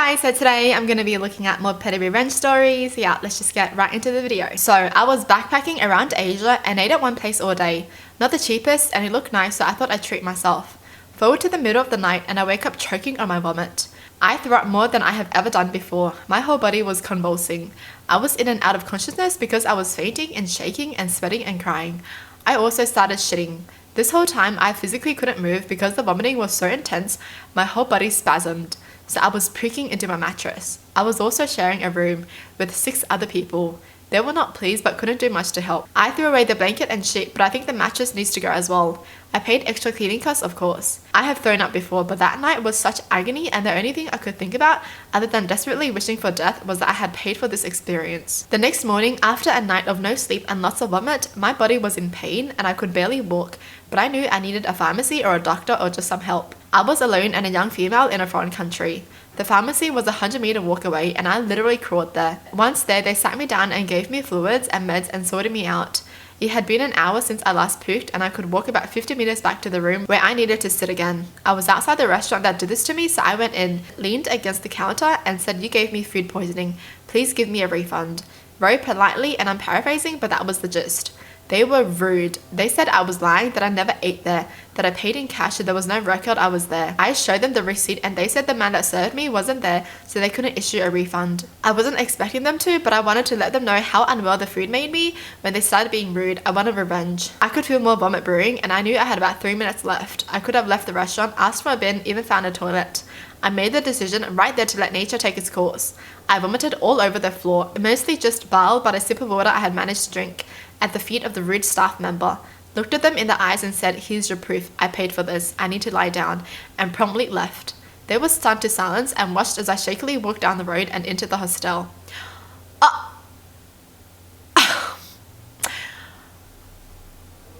guys, so today I'm going to be looking at more petty revenge stories. Yeah, let's just get right into the video. So I was backpacking around Asia and ate at one place all day. Not the cheapest, and it looked nice, so I thought I'd treat myself. Forward to the middle of the night and I wake up choking on my vomit. I threw up more than I have ever done before. My whole body was convulsing. I was in and out of consciousness because I was fainting and shaking and sweating and crying. I also started shitting. This whole time I physically couldn't move because the vomiting was so intense, my whole body spasmed. So I was puking into my mattress. I was also sharing a room with 6 other people. They were not pleased but couldn't do much to help. I threw away the blanket and sheet, but I think the mattress needs to go as well. I paid extra cleaning costs, of course. I have thrown up before, but that night was such agony, and the only thing I could think about, other than desperately wishing for death, was that I had paid for this experience. The next morning, after a night of no sleep and lots of vomit, my body was in pain and I could barely walk, but I knew I needed a pharmacy or a doctor or just some help. I was alone and a young female in a foreign country. The pharmacy was a 100-meter walk away and I literally crawled there. Once there, they sat me down and gave me fluids and meds and sorted me out. It had been an hour since I last pooped and I could walk about 50 meters back to the room where I needed to sit again. I was outside the restaurant that did this to me, so I went in, leaned against the counter and said, "You gave me food poisoning. Please give me a refund." Very politely, and I'm paraphrasing, but that was the gist. They were rude. They said I was lying, that I never ate there, that I paid in cash and there was no record I was there. I showed them the receipt and they said the man that served me wasn't there, so they couldn't issue a refund. I wasn't expecting them to, but I wanted to let them know how unwell the food made me. When they started being rude, I wanted revenge. I could feel more vomit brewing and I knew I had about 3 minutes left. I could have left the restaurant, asked for a bin, even found a toilet. I made the decision right there to let nature take its course. I vomited all over the floor, mostly just bile, but a sip of water I had managed to drink, at the feet of the rude staff member. Looked at them in the eyes and said, "Here's your proof. I paid for this. I need to lie down," and promptly left. They were stunned to silence and watched as I shakily walked down the road and into the hostel.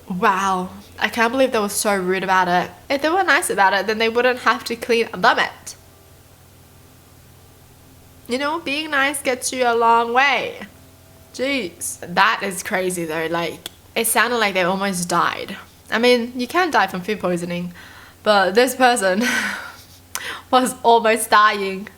Wow, I can't believe they were so rude about it. If they were nice about it, then they wouldn't have to clean vomit. You know, being nice gets you a long way. Jeez. That is crazy though, like, it sounded like they almost died. I mean, you can die from food poisoning, but this person was almost dying.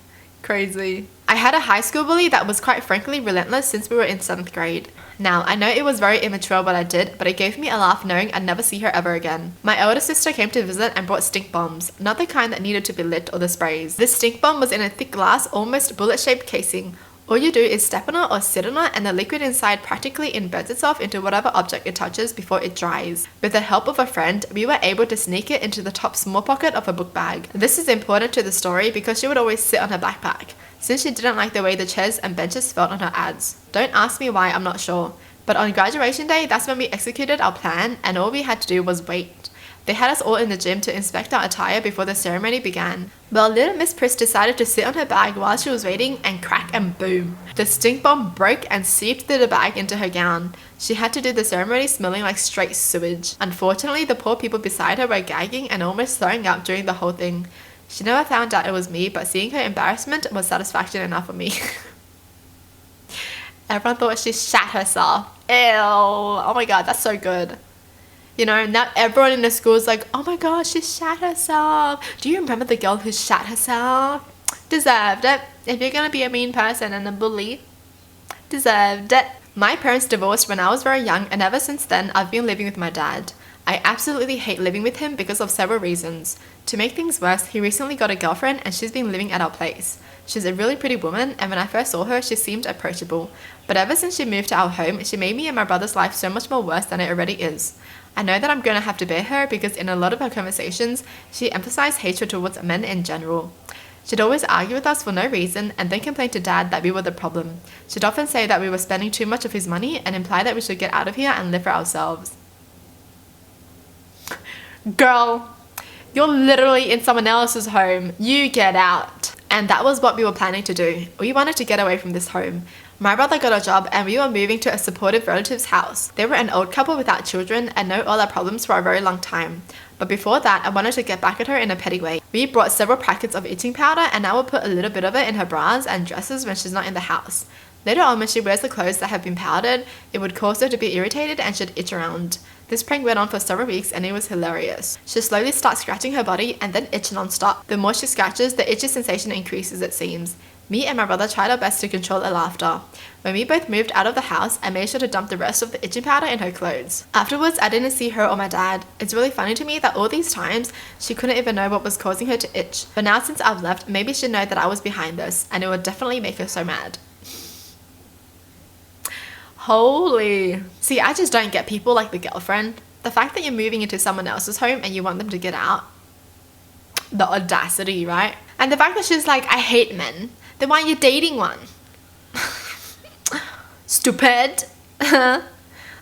Crazy. I had a high school bully that was quite frankly relentless since we were in 7th grade. Now, I know it was very immature what I did, but it gave me a laugh knowing I'd never see her ever again. My elder sister came to visit and brought stink bombs, not the kind that needed to be lit or the sprays. This stink bomb was in a thick glass, almost bullet-shaped casing. All you do is step on it or sit on it and the liquid inside practically embeds itself into whatever object it touches before it dries. With the help of a friend, we were able to sneak it into the top small pocket of a book bag. This is important to the story because she would always sit on her backpack, since she didn't like the way the chairs and benches felt on her ads. Don't ask me why, I'm not sure. But on graduation day, that's when we executed our plan and all we had to do was wait. They had us all in the gym to inspect our attire before the ceremony began. Well, little Miss Priss decided to sit on her bag while she was waiting, and crack and boom. The stink bomb broke and seeped through the bag into her gown. She had to do the ceremony smelling like straight sewage. Unfortunately, the poor people beside her were gagging and almost throwing up during the whole thing. She never found out it was me, but seeing her embarrassment was satisfaction enough for me. Everyone thought she shat herself. Ew. Oh my god, that's so good. You know, now everyone in the school is like, "Oh my god, she shat herself." Do you remember the girl who shat herself? Deserved it. If you're gonna be a mean person and a bully, deserved it. My parents divorced when I was very young, and ever since then I've been living with my dad. I absolutely hate living with him because of several reasons. To make things worse, he recently got a girlfriend and she's been living at our place. She's a really pretty woman, and when I first saw her, she seemed approachable. But ever since she moved to our home, she made me and my brother's life so much more worse than it already is. I know that I'm going to have to bear her because in a lot of her conversations, she emphasized hatred towards men in general. She'd always argue with us for no reason and then complain to Dad that we were the problem. She'd often say that we were spending too much of his money and imply that we should get out of here and live for ourselves. Girl, you're literally in someone else's home. You get out. And that was what we were planning to do. We wanted to get away from this home. My brother got a job and we were moving to a supportive relative's house. They were an old couple without children and know all our problems for a very long time. But before that, I wanted to get back at her in a petty way. We brought several packets of itching powder and I would put a little bit of it in her bras and dresses when she's not in the house. Later on, when she wears the clothes that have been powdered, it would cause her to be irritated and she'd itch around. This prank went on for several weeks and it was hilarious. She slowly starts scratching her body and then itch non-stop. The more she scratches, the itchy sensation increases, it seems. Me and my brother tried our best to control our laughter. When we both moved out of the house, I made sure to dump the rest of the itching powder in her clothes. Afterwards, I didn't see her or my dad. It's really funny to me that all these times, she couldn't even know what was causing her to itch. But now since I've left, maybe she'd know that I was behind this, and it would definitely make her so mad. Holy. See, I just don't get people like the girlfriend. The fact that you're moving into someone else's home and you want them to get out. The audacity, right? And the fact that she's like, I hate men. Then why are you dating one? Stupid.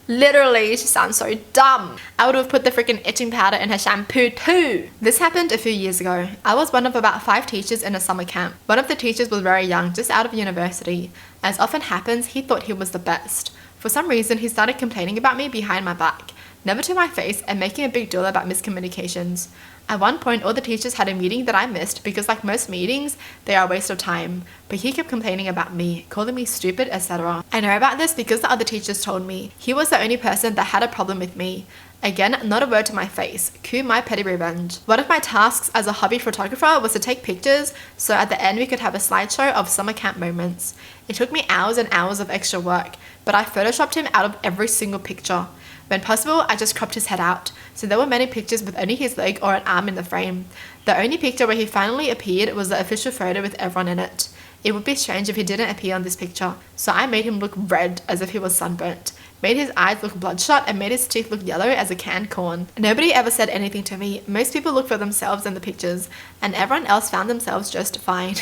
Literally, she sounds so dumb. I would have put the freaking itching powder in her shampoo too. This happened a few years ago. I was one of about 5 teachers in a summer camp. One of the teachers was very young, just out of university. As often happens, he thought he was the best. For some reason, he started complaining about me behind my back, never to my face, and making a big deal about miscommunications. At one point, all the teachers had a meeting that I missed because like most meetings, they are a waste of time. But he kept complaining about me, calling me stupid, etc. I know about this because the other teachers told me. He was the only person that had a problem with me. Again, not a word to my face. Cue my petty revenge. One of my tasks as a hobby photographer was to take pictures, so at the end we could have a slideshow of summer camp moments. It took me hours and hours of extra work, but I photoshopped him out of every single picture. When possible, I just cropped his head out, so there were many pictures with only his leg or an arm in the frame. The only picture where he finally appeared was the official photo with everyone in it. It would be strange if he didn't appear on this picture, so I made him look red as if he was sunburnt, made his eyes look bloodshot, and made his teeth look yellow as a canned corn. Nobody ever said anything to me. Most people look for themselves in the pictures, and everyone else found themselves just fine.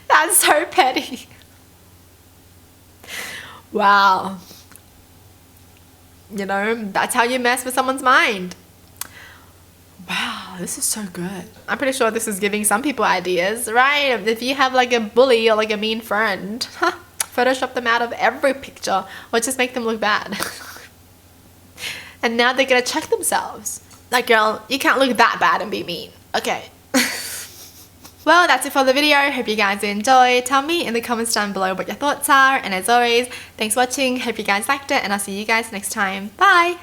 That's so petty. Wow. You know, that's how you mess with someone's mind. Wow, this is so good. I'm pretty sure this is giving some people ideas, right? If you have like a bully or like a mean friend, Photoshop them out of every picture or just make them look bad. And now they're gonna check themselves. Like, girl, you can't look that bad and be mean. Okay. Well, that's it for the video. Hope you guys enjoyed. Tell me in the comments down below what your thoughts are. And as always, thanks for watching. Hope you guys liked it. And I'll see you guys next time. Bye!